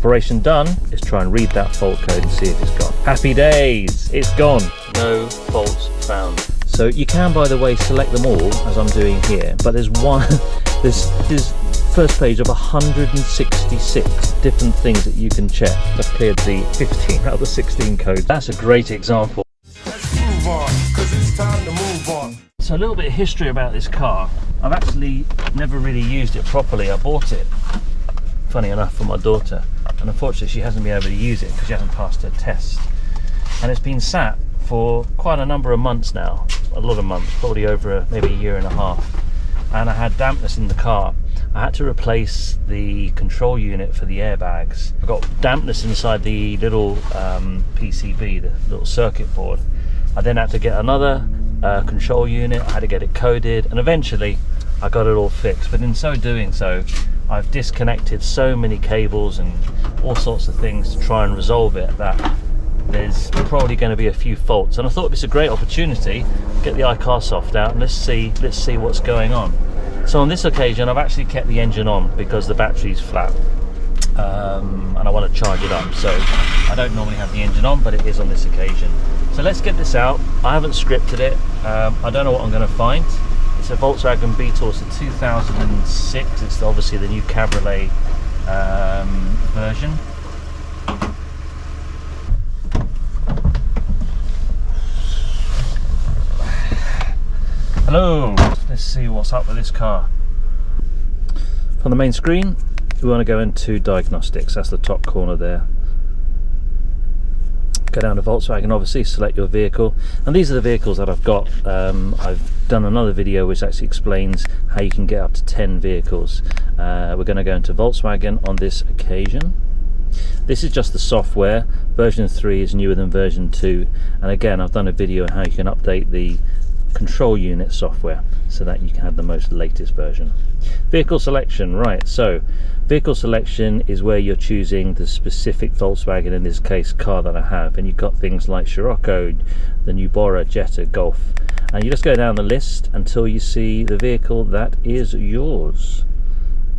Operation done is try and read that fault code and see if it's gone. Happy days, it's gone. No faults found. So you can, by the way, select them all as I'm doing here, but there's one, this is first page of 166 different things that you can check. I've cleared the 15 out of the 16 codes. That's a great example. Let's move on, 'cause it's time to move on. So a little bit of history about this car. I've actually never really used it properly. I bought it, funny enough, for my daughter, and unfortunately she hasn't been able to use it because she hasn't passed her test. And it's been sat for quite a number of months now, a lot of months, probably over maybe a year and a half. And I had dampness in the car. I had to replace the control unit for the airbags. I got dampness inside the little PCB, the little circuit board. I then had to get another control unit. I had to get it coded, and eventually I got it all fixed. But in so doing so, I've disconnected so many cables and all sorts of things to try and resolve it that there's probably going to be a few faults. And I thought it's a great opportunity to get the iCarsoft out and let's see what's going on. So on this occasion I've actually kept the engine on because the battery's flat, and I want to charge it up. So I don't normally have the engine on, but it is on this occasion. So let's get this out. I haven't scripted it. I don't know what I'm going to find. It's a Volkswagen Beetle. It's a 2006. It's obviously the new Cabriolet version. Hello, let's see what's up with this car. From the main screen, we want to go into diagnostics. That's the top corner there. Go down to Volkswagen, obviously, select your vehicle. And these are the vehicles that I've got. I've done another video which actually explains how you can get up to 10 vehicles. We're going to go into Volkswagen on this occasion. This is just the software. Version 3 is newer than version 2. And again, I've done a video on how you can update the control unit software so that you can have the most latest version. Vehicle selection, right, so vehicle selection is where you're choosing the specific Volkswagen, in this case car that I have, and you've got things like Scirocco, the new Bora, Jetta, Golf, and you just go down the list until you see the vehicle that is yours.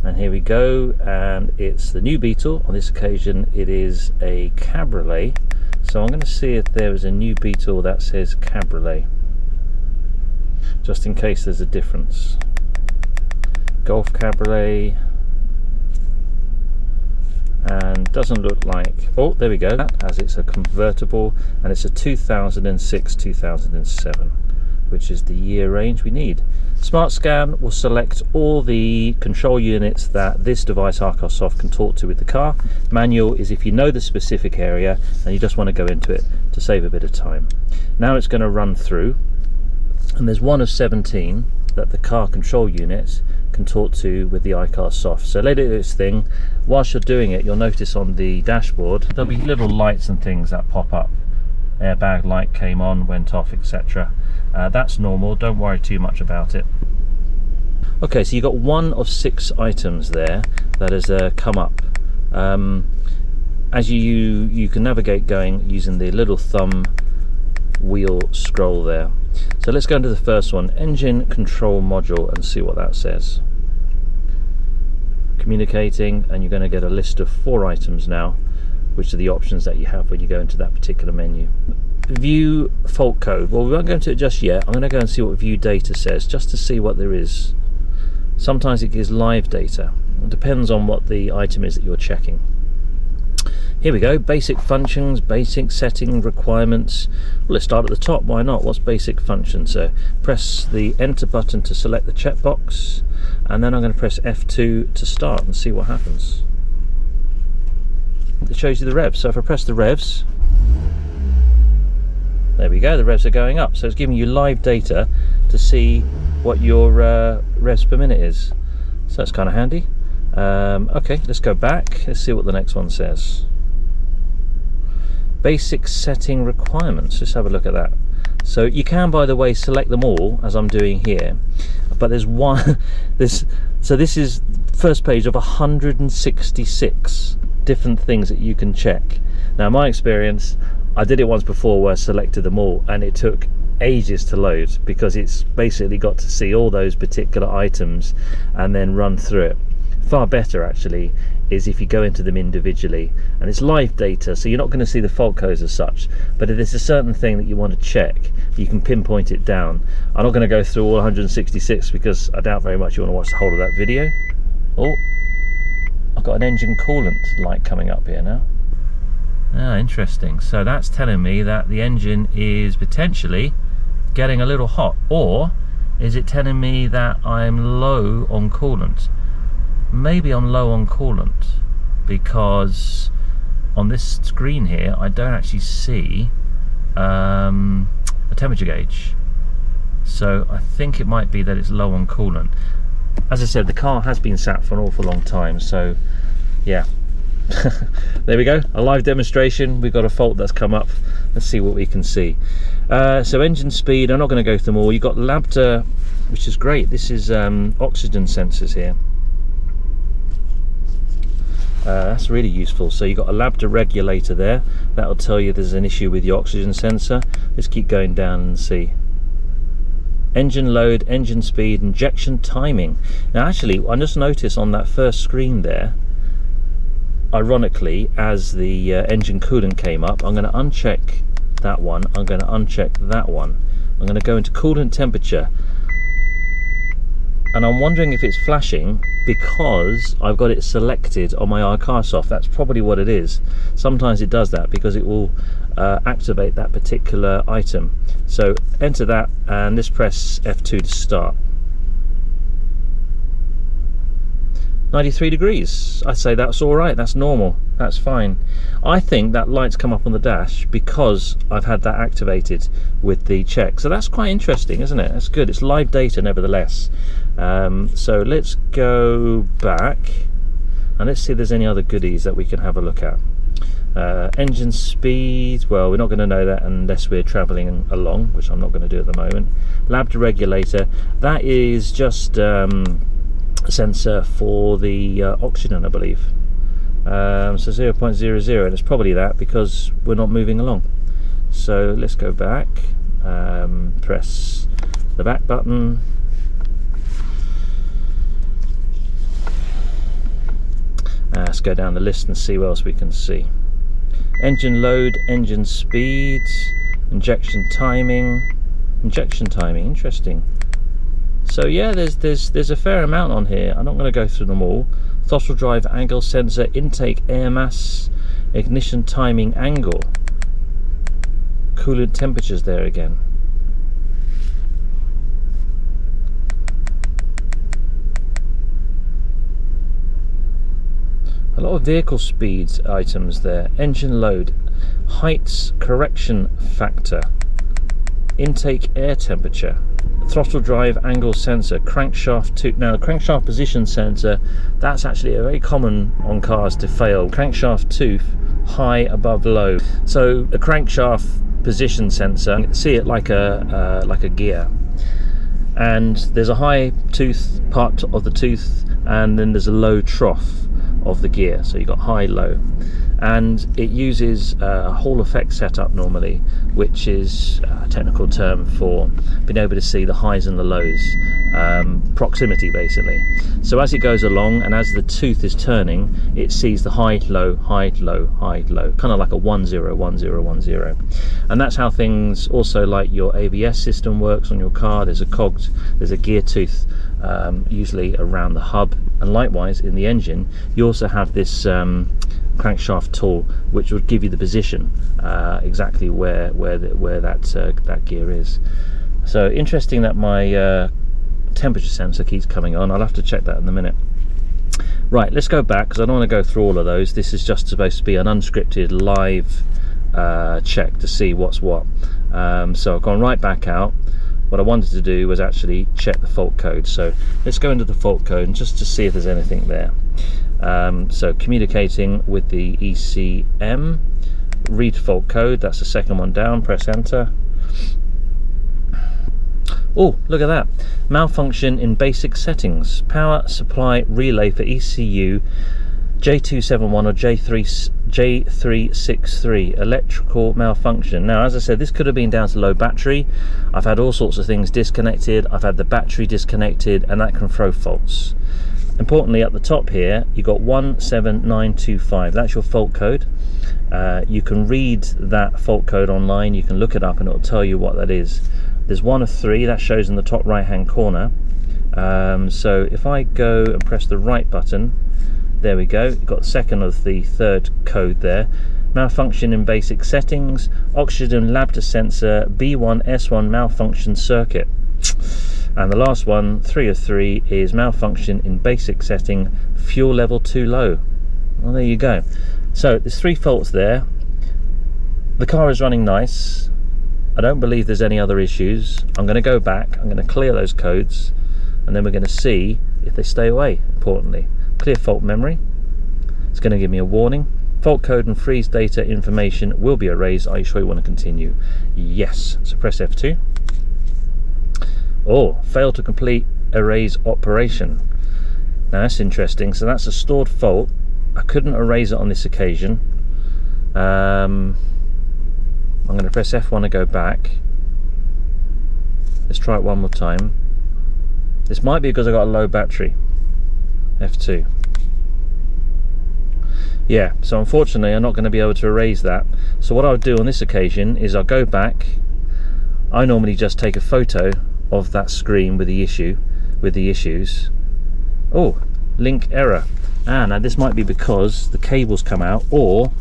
And here we go, and it's the new Beetle. On this occasion it is a Cabriolet, so I'm going to see if there is a new Beetle that says Cabriolet, just in case there's a difference. Golf Cabriolet, and doesn't look like, oh there we go, as it's a convertible, and it's a 2006-2007, which is the year range we need. Smart Scan will select all the control units that this device iCarsoft can talk to with the car. Manual is if you know the specific area and you just want to go into it to save a bit of time. Now it's going to run through, and there's one of 17 that the car control unit can talk to with the iCarsoft. So let it do its thing. Whilst you're doing it, you'll notice on the dashboard there'll be little lights and things that pop up. Airbag light came on, went off, etc. That's normal, don't worry too much about it. Okay, so you've got one of 6 items there that has come up. As you can navigate going using the little thumb wheel scroll there. So let's go into the first one, engine control module, and see what that says. Communicating, and you're going to get a list of 4 items now, which are the options that you have when you go into that particular menu. View fault code. Well, we won't go into it just yet. I'm going to go and see what view data says, just to see what there is. Sometimes it gives live data. It depends on what the item is that you're checking. Here we go, basic functions, basic setting requirements. Well, let's start at the top, why not? What's basic function? So press the enter button to select the checkbox, and then I'm going to press F2 to start and see what happens. It shows you the revs. So if I press the revs, there we go, the revs are going up. So it's giving you live data to see what your revs per minute is. So that's kind of handy. Okay, let's go back. Let's see what the next one says. Basic setting requirements. Let's have a look at that. So you can, by the way, select them all as I'm doing here, but there's one. So this is first page of 166 different things that you can check. Now, my experience, I did it once before where I selected them all, and it took ages to load because it's basically got to see all those particular items and then run through it. Far better actually is if you go into them individually, and it's live data, so you're not going to see the fault codes as such, but if there's a certain thing that you want to check, you can pinpoint it down. I'm not going to go through all 166 because I doubt very much you want to watch the whole of that video. Oh, I've got an engine coolant light coming up here now. Ah, interesting. So that's telling me that the engine is potentially getting a little hot, or is it telling me that I'm low on coolant? Maybe I'm low on coolant because on this screen here I don't actually see a temperature gauge, so I think it might be that it's low on coolant. As I said, the car has been sat for an awful long time, so yeah. There we go, a live demonstration. We've got a fault that's come up. Let's see what we can see. So engine speed, I'm not going to go through them all. You've got lambda, which is great. This is oxygen sensors here. That's really useful. So you've got a lambda regulator there. That'll tell you there's an issue with your oxygen sensor. Let's keep going down and see. Engine load, engine speed, injection timing. Now actually, I just noticed on that first screen there, ironically, as the engine coolant came up, I'm going to uncheck that one, I'm going to uncheck that one, I'm going to go into coolant temperature, and I'm wondering if it's flashing because I've got it selected on my iCarsoft. That's probably what it is. Sometimes it does that because it will activate that particular item. So enter that and let's press F2 to start. 93 degrees. I say that's all right, that's normal, that's fine. I think that light's come up on the dash because I've had that activated with the check. So that's quite interesting, isn't it? That's good. It's live data nevertheless. So let's go back and let's see if there's any other goodies that we can have a look at. Engine speed, well, we're not going to know that unless we're traveling along, which I'm not going to do at the moment. Lambda regulator, that is just sensor for the oxygen, I believe. So 0.00, and it's probably that because we're not moving along. So let's go back, press the back button, let's go down the list and see what else we can see. Engine load, engine speed, injection timing, interesting. So yeah, there's a fair amount on here. I'm not going to go through them all. Throttle drive angle sensor, intake air mass, ignition timing angle, coolant temperatures there again. A lot of vehicle speeds items there. Engine load, heights correction factor, intake air temperature, throttle drive angle sensor, crankshaft tooth. Now the crankshaft position sensor, that's actually a very common on cars to fail. Crankshaft tooth, high, above, low. So the crankshaft position sensor, see it like a gear, and there's a high tooth part of the tooth and then there's a low trough of the gear, so you've got high, low, and it uses a Hall effect setup normally, which is a technical term for being able to see the highs and the lows, proximity basically. So as it goes along and as the tooth is turning, it sees the high, low, high, low, high, low, kind of like a 1 0 1 0 1 0, and that's how things also like your ABS system works on your car. There's a cogged, there's a gear tooth usually around the hub, and likewise in the engine you also have this crankshaft tool which would give you the position exactly where that gear is. So interesting that my temperature sensor keeps coming on. I'll have to check that in a minute. Right, let's go back because I don't want to go through all of those. This is just supposed to be an unscripted live check to see what's what. So I've gone right back out. What I wanted to do was actually check the fault code. So let's go into the fault code and just to see if there's anything there. So communicating with the ECM, read fault code, that's the second one down, press enter. Oh, look at that. Malfunction in basic settings. Power supply relay for ECU J271 or J363. Electrical malfunction. Now, as I said, this could have been down to low battery. I've had all sorts of things disconnected. I've had the battery disconnected, and that can throw faults. Importantly, at the top here you got 17925. That's your fault code. You can read that fault code online, you can look it up and it'll tell you what that is. There's one of three that shows in the top right hand corner. So if I go and press the right button, there we go, you've got the second of the third code there. Malfunction in basic settings, oxygen lambda sensor, B1S1 malfunction circuit. And the last one, 3 of 3, is malfunction in basic setting, fuel level too low. Well, there you go. So there's 3 faults there. The car is running nice. I don't believe there's any other issues. I'm going to go back, I'm going to clear those codes, and then we're going to see if they stay away. Importantly, clear fault memory. It's going to give me a warning. Fault code and freeze data information will be erased. Are you sure you want to continue? Yes. So press F2. Oh, failed to complete erase operation. Now that's interesting. So that's a stored fault. I couldn't erase it on this occasion. I'm going to press F1 to go back. Let's try it one more time. This might be because I got a low battery. F2. Yeah, so unfortunately I'm not going to be able to erase that. So what I'll do on this occasion is I'll go back. I normally just take a photo of that screen with the issues. Oh, link error. Now this might be because the cables come out, or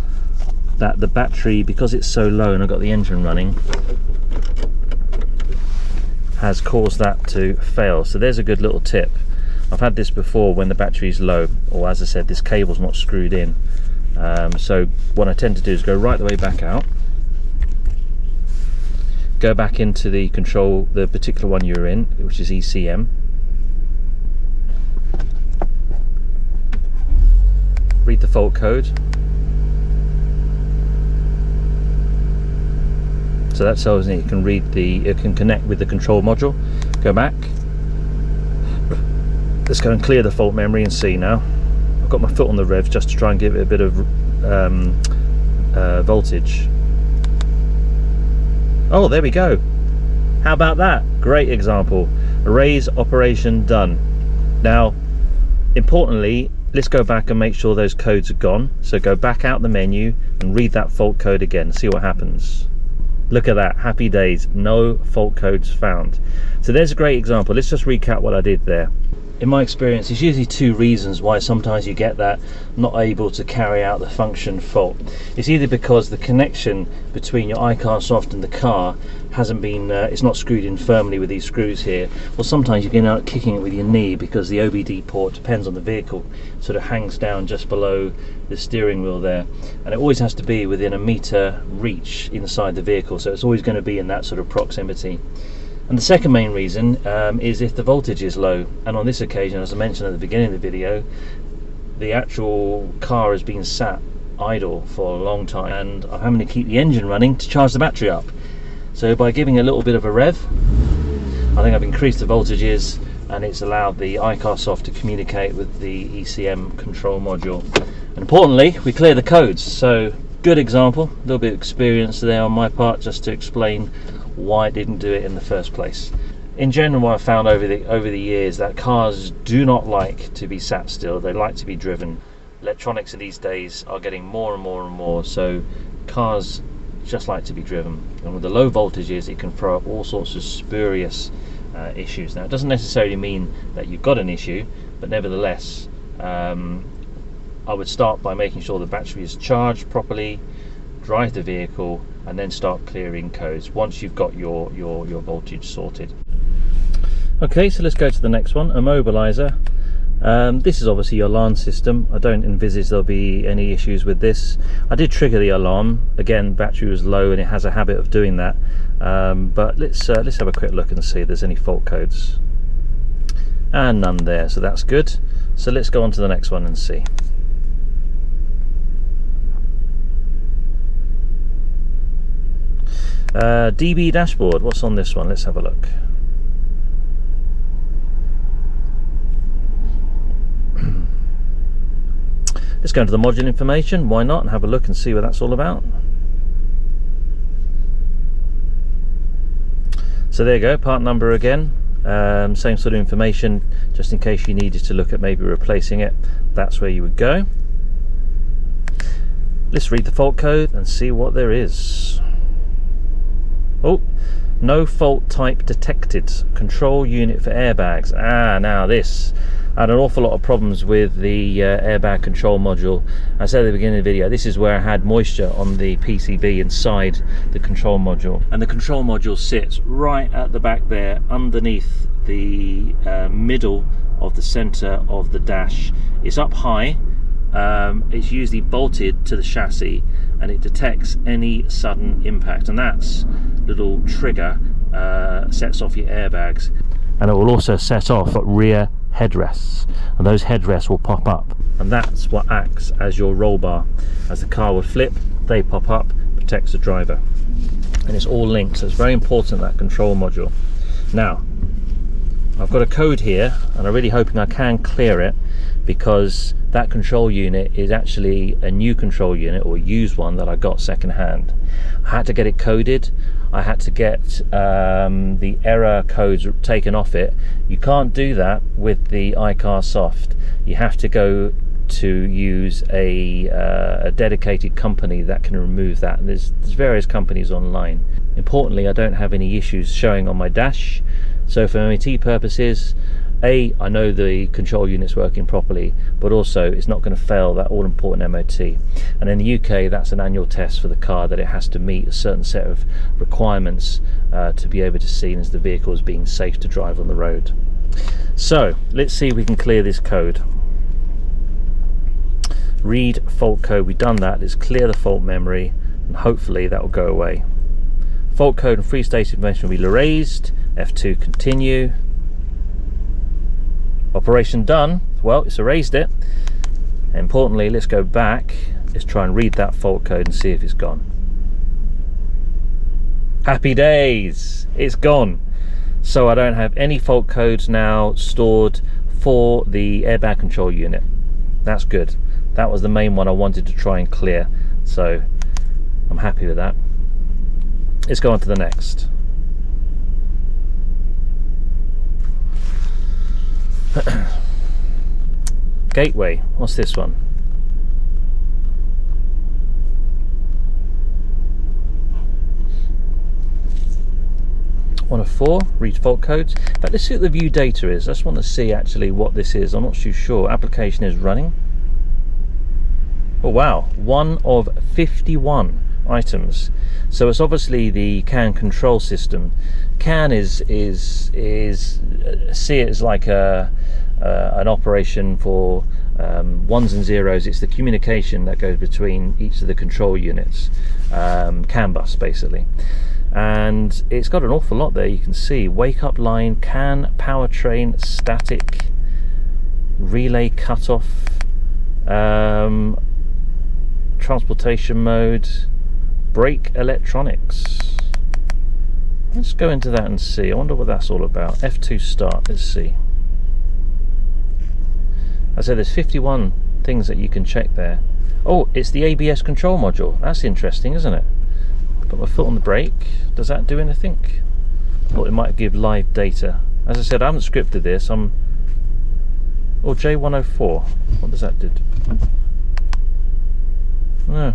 that the battery, because it's so low and I've got the engine running, has caused that to fail. So there's a good little tip. I've had this before when the battery's low, or as I said, this cable's not screwed in. So what I tend to do is go right the way back out, go back into the control, the particular one you're in, which is ECM, read the fault code. So that tells me it can read it can connect with the control module. Go back. Let's go and clear the fault memory and see now. I've got my foot on the rev just to try and give it a bit of voltage. Oh, there we go. How about that? Great example. Erase operation done. Now, importantly, let's go back and make sure those codes are gone. So go back out the menu and read that fault code again. See what happens. Look at that, happy days, no fault codes found. So there's a great example. Let's just recap what I did there. In my experience, there's usually 2 reasons why sometimes you get that not able to carry out the function fault. It's either because the connection between your iCarsoft and the car hasn't been, it's not screwed in firmly with these screws here, or sometimes you get out kicking it with your knee because the OBD port, depends on the vehicle, sort of hangs down just below the steering wheel there, and it always has to be within a meter reach inside the vehicle, so it's always going to be in that sort of proximity. And the second main reason is if the voltage is low, and on this occasion, as I mentioned at the beginning of the video, the actual car has been sat idle for a long time and I'm having to keep the engine running to charge the battery up. So by giving a little bit of a rev, I think I've increased the voltages and it's allowed the iCarsoft to communicate with the ECM control module. And importantly, we clear the codes. So good example, a little bit of experience there on my part just to explain why I didn't do it in the first place. In general, what I've found over the years that cars do not like to be sat still, they like to be driven. Electronics of these days are getting more and more and more, so cars just like to be driven, and with the low voltages it can throw up all sorts of spurious issues. Now it doesn't necessarily mean that you've got an issue, but nevertheless I would start by making sure the battery is charged properly, drive the vehicle, and then start clearing codes once you've got your voltage sorted. Okay, so let's go to the next one, immobilizer. This is obviously your alarm system. I don't envisage there'll be any issues with this. I did trigger the alarm. Again, battery was low and it has a habit of doing that. But let's have a quick look and see if there's any fault codes. And none there, so that's good. So let's go on to the next one and see. DB dashboard, what's on this one? Let's have a look. Let's go into the module information, why not, and have a look and see what that's all about. So there you go, part number again, same sort of information, just in case you needed to look at maybe replacing it. That's where you would go. Let's read the fault code and see what there is. Oh, no fault type detected. Control unit for airbags. Now this. I had an awful lot of problems with the airbag control module. I said at the beginning of the video, this is where I had moisture on the PCB inside the control module. And the control module sits right at the back there, underneath the middle of the center of the dash. It's up high. It's usually bolted to the chassis, and it detects any sudden impact, and that's little trigger sets off your airbags. And it will also set off rear headrests, and those headrests will pop up, and that's what acts as your roll bar. As the car would flip, they pop up, protects the driver, and it's all linked, so it's very important, that control module. Now I've got a code here, and I'm really hoping I can clear it, because that control unit is actually a new control unit, or a used one that I got second hand. I had to get it coded. I had to get the error codes taken off it. You can't do that with the iCarsoft. You have to go to use a dedicated company that can remove that, and there's various companies online. Importantly, I don't have any issues showing on my dash, so for MOT purposes, I know the control unit's working properly, but also it's not going to fail that all-important MOT. And in the UK, that's an annual test for the car, that it has to meet a certain set of requirements to be able to see as the vehicle is being safe to drive on the road. So let's see if we can clear this code. Read fault code. We've done that. Let's clear the fault memory, and hopefully that will go away. Fault code and free state information will be erased. F2 continue. Operation done. Well, it's erased it. Importantly, let's go back. Let's try and read that fault code and see if it's gone. Happy days, it's gone. So I don't have any fault codes now stored for the airbag control unit. That's good. That was the main one I wanted to try and clear, so I'm happy with that. Let's go on to the next. Gateway, what's this one? One of 4, read fault codes. In fact, let's see what the view data is. I just want to see actually what this is. I'm not too sure. Application is running. Oh wow, 1 of 51 items. So it's obviously the CAN control system. CAN is see it as like an operation for ones and zeros. It's the communication that goes between each of the control units, CAN bus basically. And it's got an awful lot there. You can see wake up line, CAN, powertrain, static, relay cutoff, transportation mode, brake electronics. Let's go into that and see. I wonder what that's all about. F2 start, let's see. I said there's 51 things that you can check there. Oh, it's the ABS control module. That's interesting, isn't it? Put my foot on the brake. Does that do anything? Thought it might give live data. As I said, I haven't scripted this. Oh, J104. What does that do? No.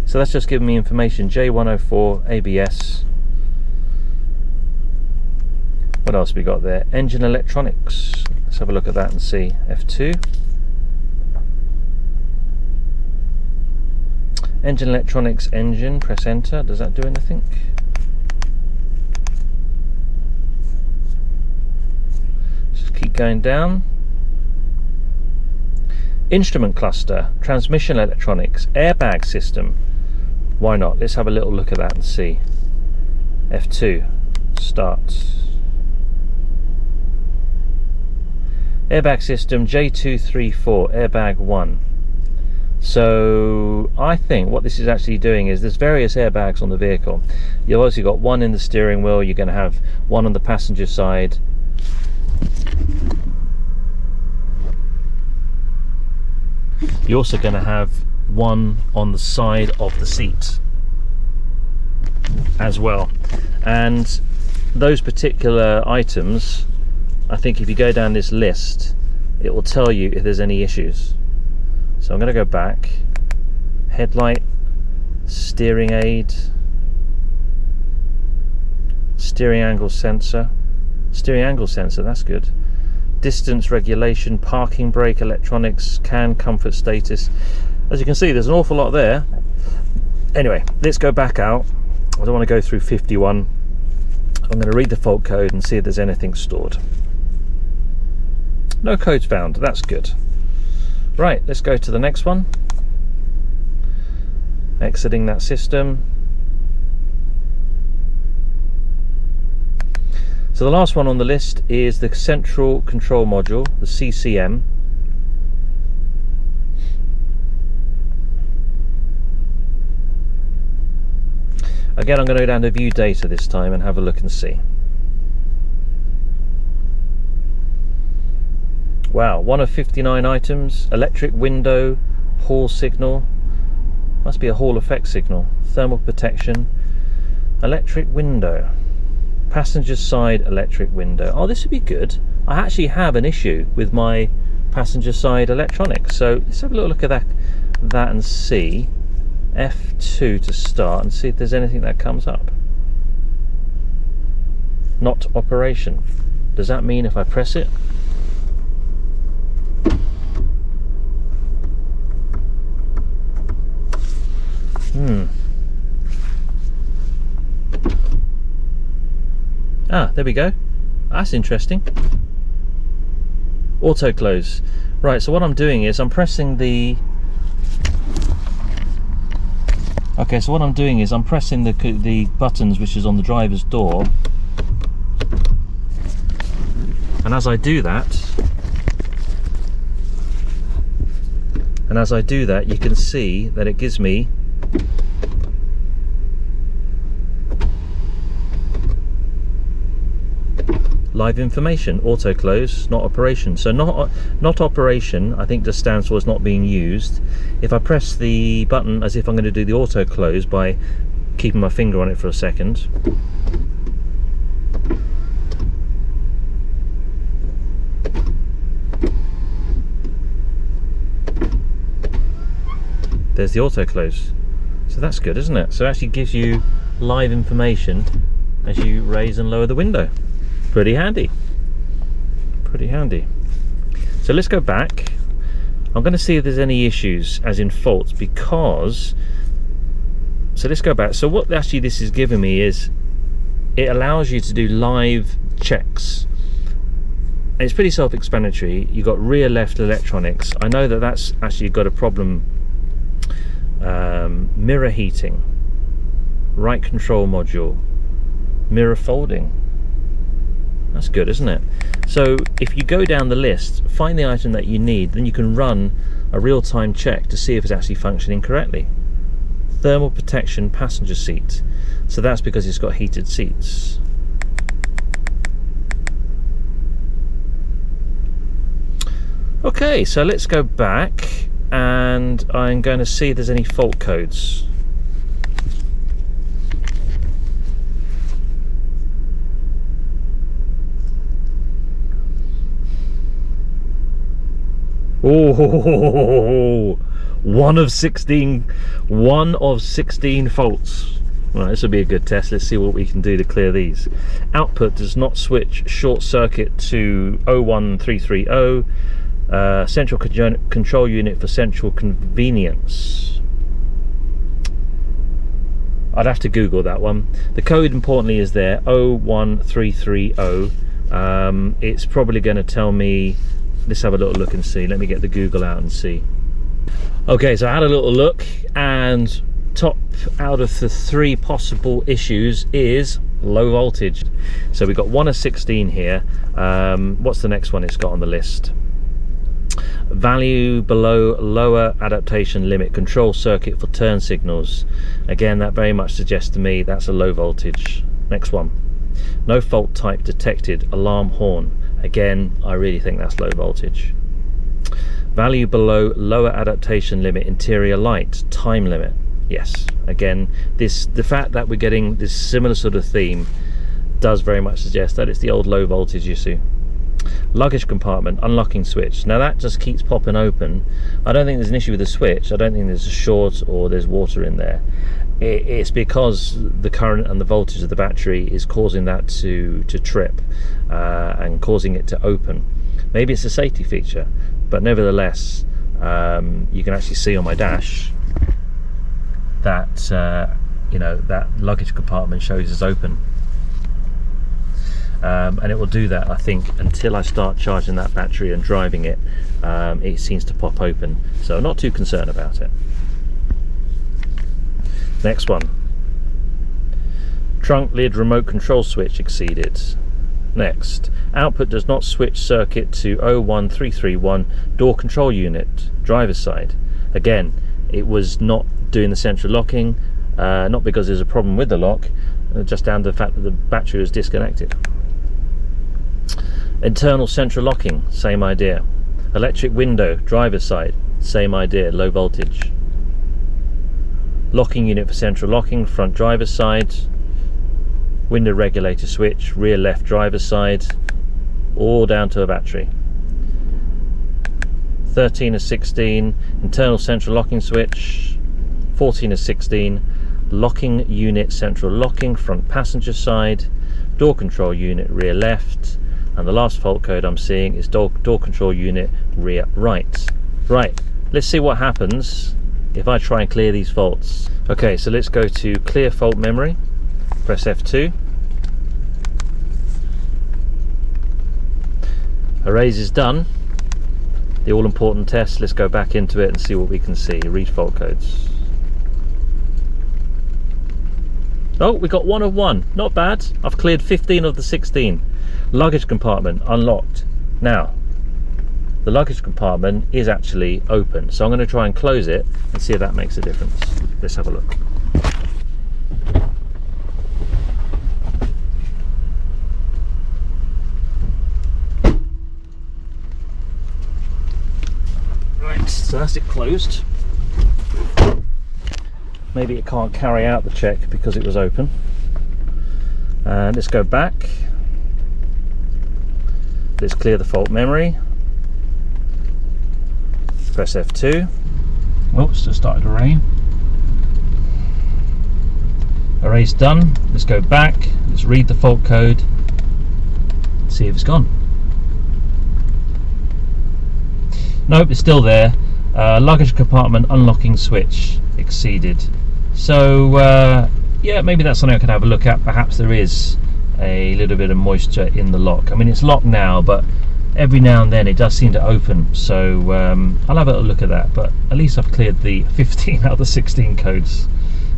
So that's just giving me information. J104 ABS. What else have we got there? Engine electronics. Let's have a look at that and see. F2. Engine electronics, engine, press enter. Does that do anything? Just keep going down. Instrument cluster, transmission electronics, airbag system. Why not? Let's have a little look at that and see. F2, start. Airbag system J234, airbag 1. So I think what this is actually doing is there's various airbags on the vehicle. You've obviously got one in the steering wheel, you're going to have one on the passenger side. You're also going to have one on the side of the seat as well. And those particular items, I think if you go down this list, it will tell you if there's any issues. So I'm going to go back, headlight, steering aid, steering angle sensor, that's good, distance regulation, parking brake electronics, CAN comfort status. As you can see, there's an awful lot there. Anyway, let's go back out. I don't want to go through 51. I'm going to read the fault code and see if there's anything stored. No codes found, that's good. Right, let's go to the next one. Exiting that system. So the last one on the list is the central control module, the CCM. Again, I'm going to go down to view data this time and have a look and see. Wow, 1 of 59 items, electric window, hall signal, must be a hall effect signal, thermal protection, electric window, passenger side electric window. Oh, this would be good. I actually have an issue with my passenger side electronics, so let's have a little look at that and see. F2 to start and see if there's anything that comes up. Not operation. Does that mean if I press it? Ah, there we go. That's interesting. Auto close. Right, so what I'm doing is I'm pressing the... Okay, so what I'm doing is I'm pressing the buttons which is on the driver's door. And as I do that, you can see that it gives me live information. Auto close, not operation. So not operation, I think just stands for it's not being used. If I press the button as if I'm going to do the auto close by keeping my finger on it for a second, there's the auto close. So that's good, isn't it? So it actually gives you live information as you raise and lower the window. Pretty handy. Pretty handy. So let's go back. I'm going to see if there's any issues, as in faults, because... So let's go back. So what actually this is giving me is, it allows you to do live checks. And it's pretty self-explanatory. You've got rear left electronics. I know that that's actually got a problem. Mirror heating, right control module, mirror folding. That's good, isn't it? So if you go down the list, find the item that you need, then you can run a real-time check to see if it's actually functioning correctly. Thermal protection passenger seat. So that's because it's got heated seats. Okay, so let's go back and I'm going to see if there's any fault codes. Oh, 1 of 16 faults. Right, this will be a good test. Let's see what we can do to clear these. Output does not switch short circuit to 01330. Central control unit for central convenience. I'd have to Google that one. The code importantly is there, 01330. It's probably going to tell me. Let's have a little look and see. Let me get the Google out and see. Okay, so I had a little look, and top out of the 3 possible issues is low voltage. So we've got 1 of 16 here. What's the next one it's got on the list? Value below lower adaptation limit, control circuit for turn signals. Again, that very much suggests to me that's a low voltage. Next one. No fault type detected, alarm horn. Again, I really think that's low voltage. Value below lower adaptation limit, interior light, time limit. Yes, again, the fact that we're getting this similar sort of theme does very much suggest that it's the old low voltage issue. Luggage compartment unlocking switch. Now that just keeps popping open. I don't think there's an issue with the switch. I don't think there's a short or there's water in there. It's because the current and the voltage of the battery is causing that to trip and causing it to open. Maybe it's a safety feature, but nevertheless, you can actually see on my dash that you know, that luggage compartment shows as open. And it will do that, I think, until I start charging that battery and driving it. It seems to pop open, so I'm not too concerned about it. Next one, trunk lid remote control switch exceeded. Next, output does not switch circuit to 01331 door control unit, driver's side. Again, it was not doing the central locking, not because there's a problem with the lock, just down to the fact that the battery was disconnected. Internal central locking, same idea. Electric window, driver's side, same idea, low voltage. Locking unit for central locking, front driver's side. Window regulator switch, rear left driver's side, all down to a battery. 13 of 16, internal central locking switch. 14 of 16, locking unit central locking, front passenger side. Door control unit, rear left. And the last fault code I'm seeing is door control unit, rear right. Right, let's see what happens if I try and clear these faults. Okay, so let's go to clear fault memory, press F2. Erase is done. The all important test, let's go back into it and see what we can see. Read fault codes. Oh, we got 1 of 1, not bad. I've cleared 15 of the 16. Luggage compartment unlocked. Now, the luggage compartment is actually open, so I'm going to try and close it and see if that makes a difference. Let's have a look. Right, so that's it closed. Maybe it can't carry out the check because it was open. And let's go back. Let's clear the fault memory. Press F2. Oh, it's just started to rain. Erase done. Let's go back. Let's read the fault code. See if it's gone. Nope, it's still there. Luggage compartment unlocking switch exceeded. So yeah, maybe that's something I could have a look at. Perhaps there is a little bit of moisture in the lock. I mean, it's locked now, but every now and then it does seem to open, so I'll have a look at that. But at least I've cleared the 15 out of the 16 codes,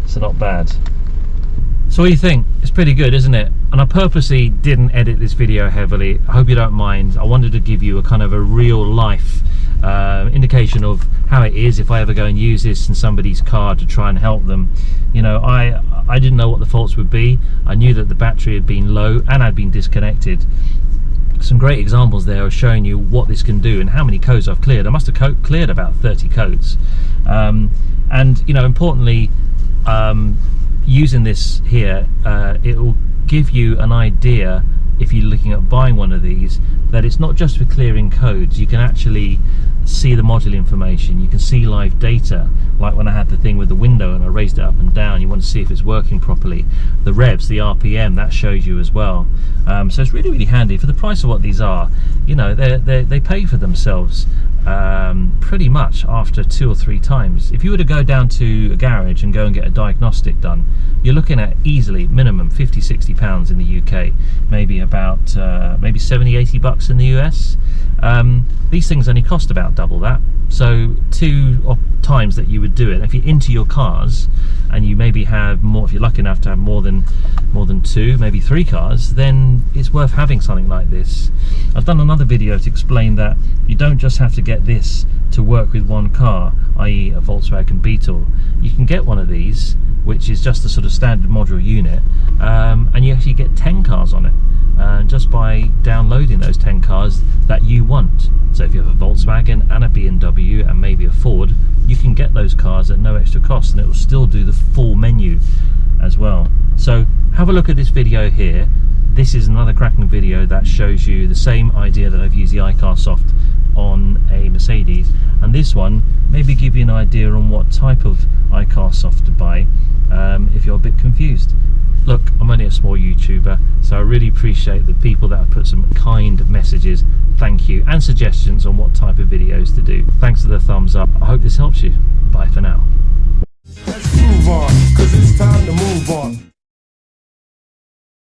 so not bad. So what do you think? It's pretty good, isn't it? And I purposely didn't edit this video heavily. I hope you don't mind. I wanted to give you a kind of a real life indication of how it is if I ever go and use this in somebody's car to try and help them. You know, I didn't know what the faults would be. I knew that the battery had been low and had been disconnected. Some great examples there of showing you what this can do and how many codes I've cleared. I must have cleared about 30 codes. And you know, importantly, using this here, it will give you an idea, if you're looking at buying one of these, that it's not just for clearing codes. You can actually see the module information, you can see live data, like when I had the thing with the window and I raised it up and down. You want to see if it's working properly. The revs, the RPM, that shows you as well. So it's really, really handy for the price of what these are. You know, they pay for themselves pretty much after 2 or 3 times. If you were to go down to a garage and go and get a diagnostic done, you're looking at easily minimum 50-60 pounds in the UK, maybe about maybe 70-80 bucks in the US. These things only cost about double that, so 2 times that you would do it. If you're into your cars and you maybe have more, if you're lucky enough to have more than 2, maybe 3 cars, then it's worth having something like this. I've done another video to explain that you don't just have to get this to work with one car, i.e. a Volkswagen Beetle. You can get one of these, which is just a sort of standard module unit, and you actually get 10 cars on it, just by downloading those 10 cars that you want. So if you have a Volkswagen and a BMW and maybe a Ford, you can get those cars at no extra cost, and it will still do the full menu as well. So have a look at this video here. this is another cracking video that shows you the same idea that I've used the iCarsoft on a Mercedes, and this one maybe give you an idea on what type of iCarsoft to buy if you're a bit confused. Look, I'm only a small YouTuber, so I really appreciate the people that have put some kind messages, thank you, and suggestions on what type of videos to do. Thanks for the thumbs up. I hope this helps you. Bye for now.